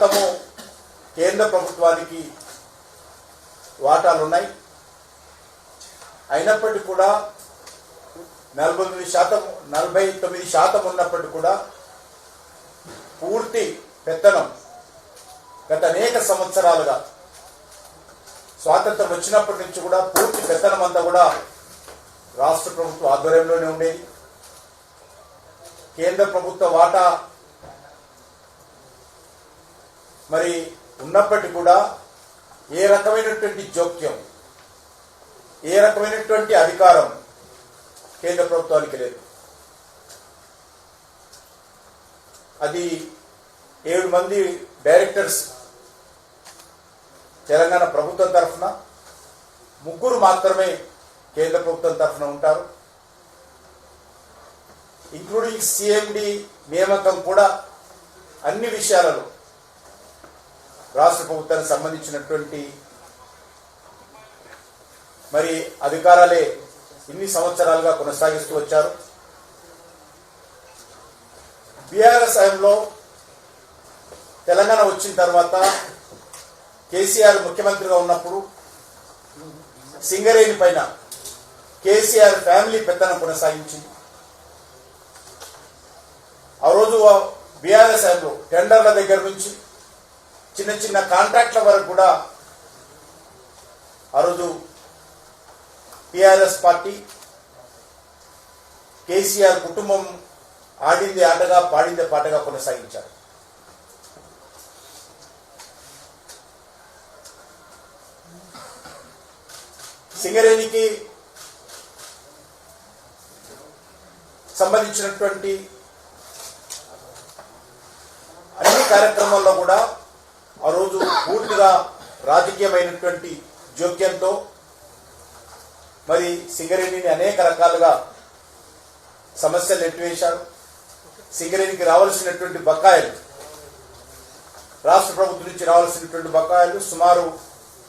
శాతము కేంద్ర ప్రభుత్వానికి వాటాలున్నాయి. అయినప్పటికీ కూడా 49% ఉన్నప్పటికీ కూడా పూర్తి పెత్తనం గత అనేక సంవత్సరాలుగా స్వాతంత్రం వచ్చినప్పటి నుంచి కూడా పూర్తి పెత్తనం అంతా కూడా రాష్ట్ర ప్రభుత్వ ఆధ్వర్యంలోనే ఉండేది. కేంద్ర ప్రభుత్వ వాటా మరి ఉన్నప్పటికీ కూడా ఏ రకమైనటువంటి జోక్యం, ఏ రకమైనటువంటి అధికారం కేంద్ర ప్రభుత్వానికి లేదు. అది 7 మంది డైరెక్టర్స్ తెలంగాణ ప్రభుత్వం తరఫున, 3 మాత్రమే కేంద్ర ప్రభుత్వం తరఫున ఉంటారు. ఇంక్లూడింగ్ సిఎండి నియామకం కూడా అన్ని విషయాలలో రాష్ట్ర ప్రభుత్వానికి సంబంధించినటువంటి మరి అధికారాలే ఇన్ని సంవత్సరాలుగా కొనసాగిస్తూ వచ్చారు. బీఆర్ఎస్ హయాంలో తెలంగాణ వచ్చిన తర్వాత కేసీఆర్ ముఖ్యమంత్రిగా ఉన్నప్పుడు సింగరేణి పైన కేసీఆర్ ఫ్యామిలీ పెత్తనం కొనసాగించింది. ఆ రోజు బీఆర్ఎస్ హయాంలో టెండర్ల దగ్గర నుంచి చిన్న చిన్న కాంట్రాక్ట్ల వరకు కూడా ఆ రోజు టిఆర్ఎస్ పార్టీ, కేసీఆర్ కుటుంబం ఆడింది ఆటగా పాడిందే పాటగా కొనసాగించారు. సింగరేణికి సంబంధించినటువంటి అన్ని కార్యక్రమాల్లో కూడా ఆ రోజు పూర్తిగా రాజకీయమైనటువంటి జోక్యంతో మరి సింగరేణిని అనేక రకాలుగా సమస్యలు ఎట్టివేశారు. సింగరేణికి రావాల్సినటువంటి బకాయిలు, రాష్ట్ర ప్రభుత్వం నుంచి రావాల్సినటువంటి బకాయిలు సుమారు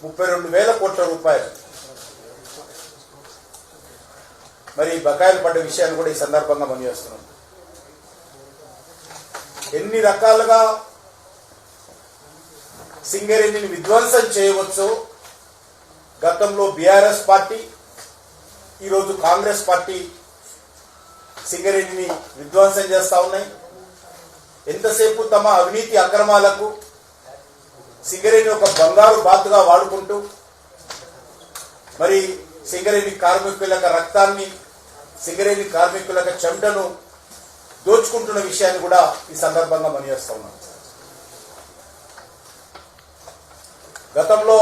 32,000 కోట్ల రూపాయలు మరి బకాయిలు పడ్డ విషయాన్ని కూడా ఈ సందర్భంగా మనం చేస్తున్నాం. ఎన్ని రకాలుగా సింగరేణిని విధ్వంసం చేయవచ్చో గతంలో బీఆర్ఎస్ పార్టీ, ఈరోజు కాంగ్రెస్ పార్టీ సింగరేణిని విధ్వంసం చేస్తా ఉన్నాయి. ఎంతసేపు తమ అవినీతి అక్రమాలకు సింగరేణి ఒక బంగారు బాతుగా వాడుకుంటూ మరి సింగరేణి కార్మికుల రక్తాన్ని, సింగరేణి కార్మికుల చెమటను దోచుకుంటున్న విషయాన్ని కూడా ఈ సందర్భంగా మనం చేస్తా ఉన్నాం. గతంలో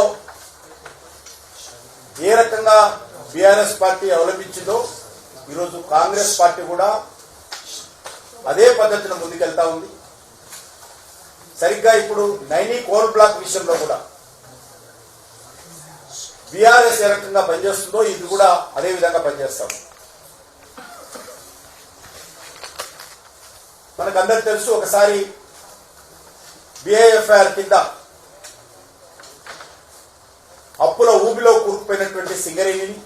ఏ రకంగా బీఆర్ఎస్ పార్టీ అవలంబించిందో ఈరోజు కాంగ్రెస్ పార్టీ కూడా అదే పద్ధతిని ముందుకెళ్తా ఉంది. సరిగ్గా ఇప్పుడు నైనీ కోల్ బ్లాక్ విషయంలో కూడా బీఆర్ఎస్ ఏ రకంగా పనిచేస్తుందో ఇది కూడా అదే విధంగా పనిచేస్తాం. మనకందరికి తెలుసు, ఒకసారి బిఐఎఫ్ఐఆర్ కింద అప్పుల ఊబిలో కూరుకుపోయినటువంటి సింగరేణిని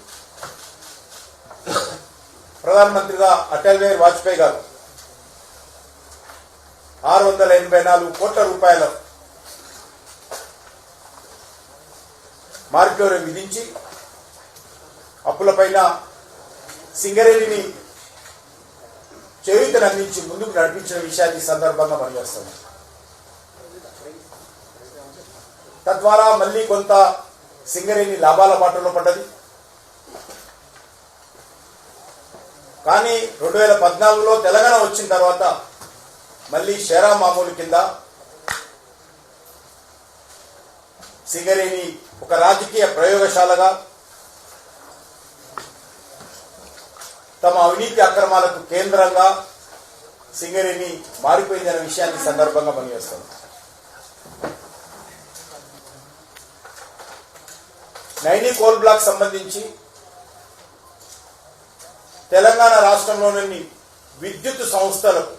ప్రధానమంత్రిగా అటల్ బిహారీ వాజ్పేయి గారు 684 కోట్ల రూపాయల మార్గదర్శకం విధించి అప్పులపైన సింగరేణిని చేయూతను అందించి ముందుకు నడిపించిన విషయాన్ని ఈ సందర్భంగా మనం చేస్తాం. తద్వారా మళ్ళీ కొంత సింగరేణి లాభాల బాటలో పడ్డది. కానీ 2014లో తెలంగాణ వచ్చిన తర్వాత మళ్ళీ షేరా మామూలు కింద సింగరేణి ఒక రాజకీయ ప్రయోగశాలగా తమ అవినీతి అక్రమాలకు కేంద్రంగా సింగరేణి మారిపోయిందనే విషయాన్ని సందర్భంగా మనం చేస్తాం. నైనీ కోల్ బ్లాక్ సంబంధించి తెలంగాణ రాష్ట్రంలోని విద్యుత్ సంస్థలకు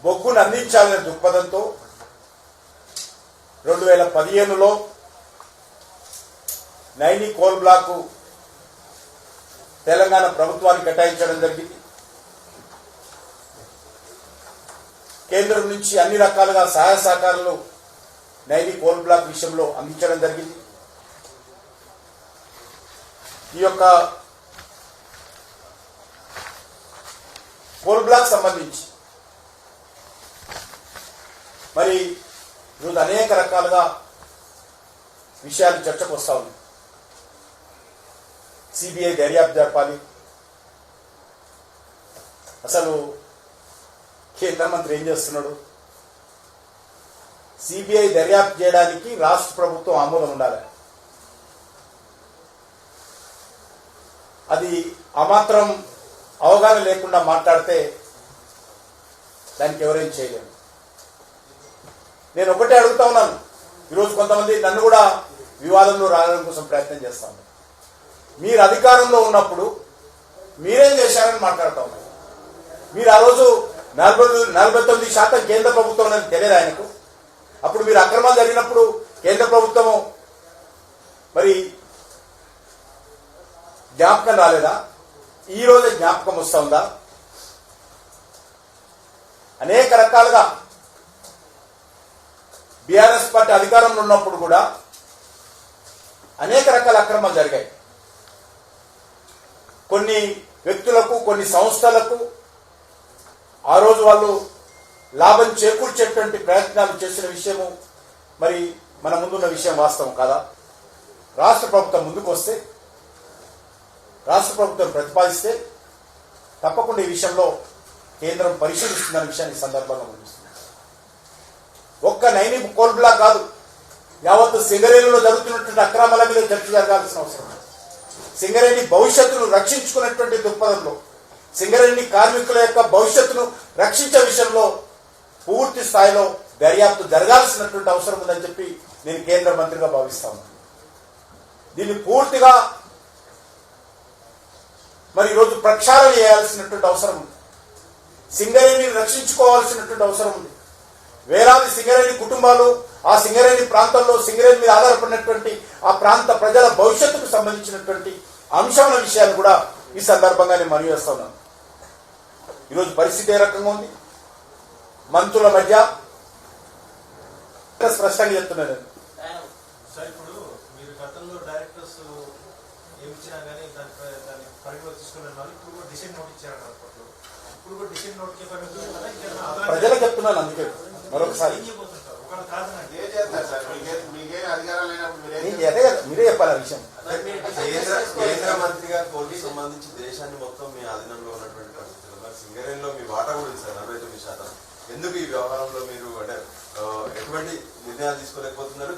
బొగ్గును అందించాలనే దృక్పథంతో 2015లో నైనీ కోల్ బ్లాక్ తెలంగాణ ప్రభుత్వానికి కేటాయించడం జరిగింది. కేంద్రం నుంచి అన్ని రకాలుగా సహాయ సహకారాలు నైని కోల్ బ్లాక్ విషయంలో అందించడం జరిగింది. ఈ యొక్క కోల్ బ్లాక్ సంబంధించి మరి ఈరోజు అనేక రకాలుగా విషయాలు చర్చకు వస్తా ఉన్నాయి. సిబిఐ దర్యాప్తు జరపాలి. అసలు కేంద్ర మంత్రి ఏం చేస్తున్నాడు? సిబిఐ దర్యాప్తు చేయడానికి రాష్ట్ర ప్రభుత్వం ఆమోదం ఉండాలి. అది అమాత్రం అవగాహన లేకుండా మాట్లాడితే దానికి ఎవరేం చేయలేము. నేను ఒకటే అడుగుతా ఉన్నాను. ఈరోజు కొంతమంది నన్ను కూడా వివాదంలో రావడం కోసం ప్రయత్నం చేస్తా ఉన్నారు. మీరు అధికారంలో ఉన్నప్పుడు మీరేం చేశారని మాట్లాడుతూ ఉన్నారు. మీరు ఆ రోజు 49% కేంద్ర ప్రభుత్వం అనేది తెలియదు ఆయనకు. అప్పుడు మీరు అక్రమాలు జరిగినప్పుడు కేంద్ర ప్రభుత్వము మరి జ్ఞాపకం రాలేదా? ఈ రోజే జ్ఞాపకం వస్తూ ఉందా? అనేక రకాలుగా బీఆర్ఎస్ పార్టీ అధికారంలో ఉన్నప్పుడు కూడా అనేక రకాల అక్రమాలు జరిగాయి. కొన్ని వ్యక్తులకు, కొన్ని సంస్థలకు ఆ రోజు వాళ్ళు లాభం చేకూర్చేటువంటి ప్రయత్నాలు చేసిన విషయము మరి మన ముందున్న విషయం వాస్తవం కాదా? రాష్ట్ర ప్రభుత్వం ముందుకు వస్తే, రాష్ట్ర ప్రభుత్వం ప్రతిపాదిస్తే తప్పకుండా ఈ విషయంలో కేంద్రం పరిశీలిస్తుందన్న విషయాన్ని సందర్భంగా ముగిస్తుంది. ఒక్క నైని కోల్ బ్లాక్ కాదు, యావత్తు సింగరేణిలో జరుగుతున్నటువంటి అక్రమాల మీద చర్చ జరగాల్సిన అవసరం ఉంది. సింగరేణి భవిష్యత్తును రక్షించుకునేటువంటి దృక్పథంలో, సింగరేణి కార్మికుల యొక్క భవిష్యత్తును రక్షించే విషయంలో పూర్తి స్థాయిలో దర్యాప్తు జరగాల్సినటువంటి అవసరం ఉందని చెప్పి నేను కేంద్ర మంత్రిగా భావిస్తా ఉన్నాను. దీన్ని పూర్తిగా మరి ఈరోజు ప్రక్షాళన చేయాల్సినటువంటి అవసరం ఉంది. సింగరేణిని రక్షించుకోవాల్సినటువంటి అవసరం ఉంది. వేలాది సింగరేణి కుటుంబాలు, ఆ సింగరేణి ప్రాంతంలో సింగరేణి మీద ఆధారపడినటువంటి ఆ ప్రాంత ప్రజల భవిష్యత్తుకు సంబంధించినటువంటి అంశముల విషయాన్ని కూడా ఈ సందర్భంగా నేను మనవి చేస్తా ఉన్నాను. ఈరోజు పరిస్థితి ఏ రకంగా ఉంది? మంత్రుల మధ్య స్పష్టంగా చెప్తున్నాను. సార్, ఇప్పుడు మీరు గతంలో డైరెక్టర్స్ ఏమిచ్చినా కానీ దాన్ని పరిగణలో తీసుకున్నారు. ఇప్పుడు కూడా డిసైడ్ నోట్ ఇచ్చారు. ఇప్పుడు కూడా డిసైడ్ నోట్ ప్రజలకు చెప్తున్నాను. అందుకే మరొకసారి మీరే చెప్పాలి ఆ విషయం. కేంద్ర మంత్రిగా కోల్కి సంబంధించి దేశాన్ని మొత్తం మీ ఆధీనంలో ఉన్నటువంటి పరిస్థితుల్లో సింగరేణిలో మీ వాటా కూడా ఉంది సార్, 49%. ఎందుకు ఈ వ్యవహారంలో మీరు అంటే ఎటువంటి నిర్ణయాలు తీసుకోలేకపోతున్నారు?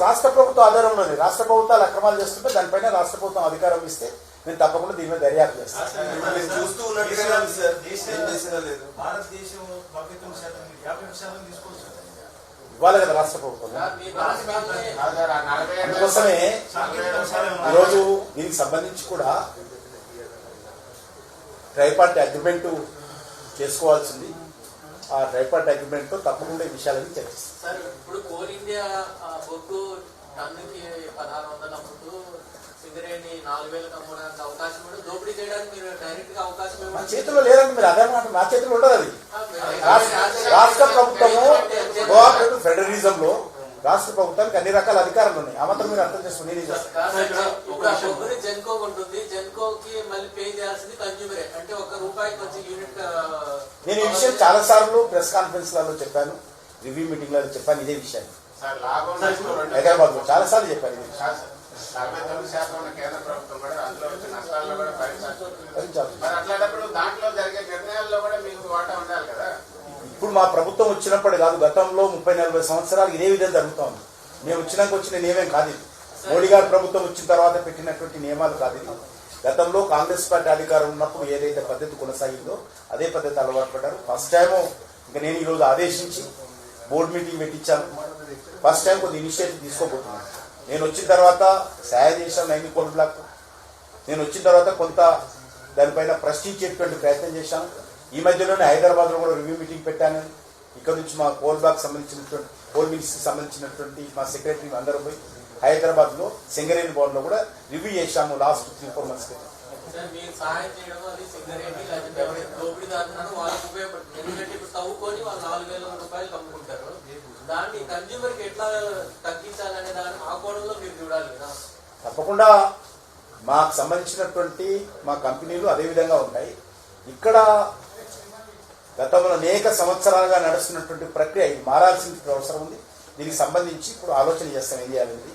రాష్ట్ర ప్రభుత్వం ఆధారంలోనే రాష్ట్ర ప్రభుత్వాలు అక్రమాలు చేస్తుంటే దానిపైన రాష్ట్ర ప్రభుత్వం అధికారం ఇస్తే నేను తప్పకుండా దీని మీద దర్యాప్తు చేస్తాను. చూస్తూ ఉన్నట్టుగా భారతదేశం 50% తీసుకోవచ్చు ఇవ్వాలి కదా రాష్ట్ర ప్రభుత్వం. అందుకోసమే ఈరోజు దీనికి సంబంధించి కూడా ట్రైపార్టీ అగ్రిమెంట్ చేసుకోవాల్సింది. ఆ ట్రైపార్టీ అగ్రిమెంట్ తో తప్పకుండా ఈ విషయాలని చర్చిస్తాం. ఇప్పుడు కోల్ ఇండియా బొగ్గు టన్నుకి 1600 అమ్ముతూ సింగరేణి 4000 అమ్మడానికి అవకాశం ఉంది. దోపిడీ చేయడానికి మీరు డైరెక్ట్ గా అవకాశం మా చేతిలో లేదండి. మీరు అదే మాట, నా చేతిలో ఉండదు. అది రాష్ట్ర ప్రభుత్వము కోఆపరేటివ్ ఫెడరలిజం లో రాష్ట్ర ప్రభుత్వానికి అన్ని రకాల అధికారాలు ఉన్నాయి. ఆ మాత్రం మీరు అర్థం చేసుకుని జెన్కో ఉంటుంది. జెన్కోకి మళ్ళీ పే చేయాల్సింది కన్జ్యూమరే, అంటే ₹1 వచ్చి యూనిట్. నేను ఈ విషయం చాలా సార్లు ప్రెస్ కాన్ఫరెన్స్ లలో చెప్పాను, రివ్యూ మీటింగ్ లలో చెప్పాను. ఇదే విషయాన్ని హైదరాబాద్ లో చాలా సార్లు చెప్పాను. 49% కేంద్ర ప్రభుత్వం కూడా అందులో వచ్చే నష్టాలను కూడా అట్లాంటప్పుడు దాంట్లో జరిగే నిర్ణయాల్లో కూడా మీకు వాటా ఉండాలి కదా. ఇప్పుడు మా ప్రభుత్వం వచ్చినప్పుడు కాదు, గతంలో 30-40 సంవత్సరాలు ఇదే విధంగా జరుగుతోంది. మేము వచ్చినాక వచ్చిన నియమం కాదు ఇది. మోడీ గారి ప్రభుత్వం వచ్చిన తర్వాత పెట్టినటువంటి నియమాలు కాదు ఇది. గతంలో కాంగ్రెస్ పార్టీ అధికారం ఉన్నప్పుడు ఏదైతే పద్ధతి కొనసాగిందో అదే పద్ధతి అలవాటు పడ్డారు. ఫస్ట్ టైం ఇంకా నేను ఈరోజు ఆదేశించి బోర్డు మీటింగ్ పెట్టించాను. ఫస్ట్ టైం కొద్ది ఇనిషియేటివ్ తీసుకోబోతున్నాను. నేను వచ్చిన తర్వాత సహాయం చేశాను నైని కోల్ బ్లాక్. నేను వచ్చిన తర్వాత కొంత దానిపైన ప్రశ్నించేటువంటి ప్రయత్నం చేశాను. ఈ మధ్యలోనే హైదరాబాద్ లో కూడా రివ్యూ మీటింగ్ పెట్టాను. ఇక్కడ నుంచి మా కోల్ బ్లాక్ సంబంధించినటువంటి కోల్ మిల్స్ సంబంధించినటువంటి మా సెక్రటరీ అందరూ పోయి హైదరాబాద్ లో సింగరేణి భవన్ లో కూడా రివ్యూ చేశాము లాస్ట్ 3-4 months క్రితం. సార్ మీరు సహాయం చేయడం అది సింగరేణి లేకపోతే ఎవరైతే దోపిడీదారున్నారో వాళ్ళకి ఉపయోగపడుతుంది. ఎందుకంటే ఇప్పుడు తవ్వుకొని వాళ్ళు 4,000 రూపాయలు అమ్ముకుంటారు. దాన్ని కన్జ్యూమర్కి ఎట్లా తగ్గించాలనే దాన్ని ఆ కోణంలో మీరు చూడాలి కదా. తప్పకుండా మాకు సంబంధించినటువంటి మా కంపెనీలు అదే విధంగా ఉంటాయి. ఇక్కడ గతంలో అనేక సంవత్సరాలుగా నడుస్తున్నటువంటి ప్రక్రియ ఇది మారాల్సిన అవసరం ఉంది. దీనికి సంబంధించి ఇప్పుడు ఆలోచన చేస్తాం ఏం చేయాలనేది.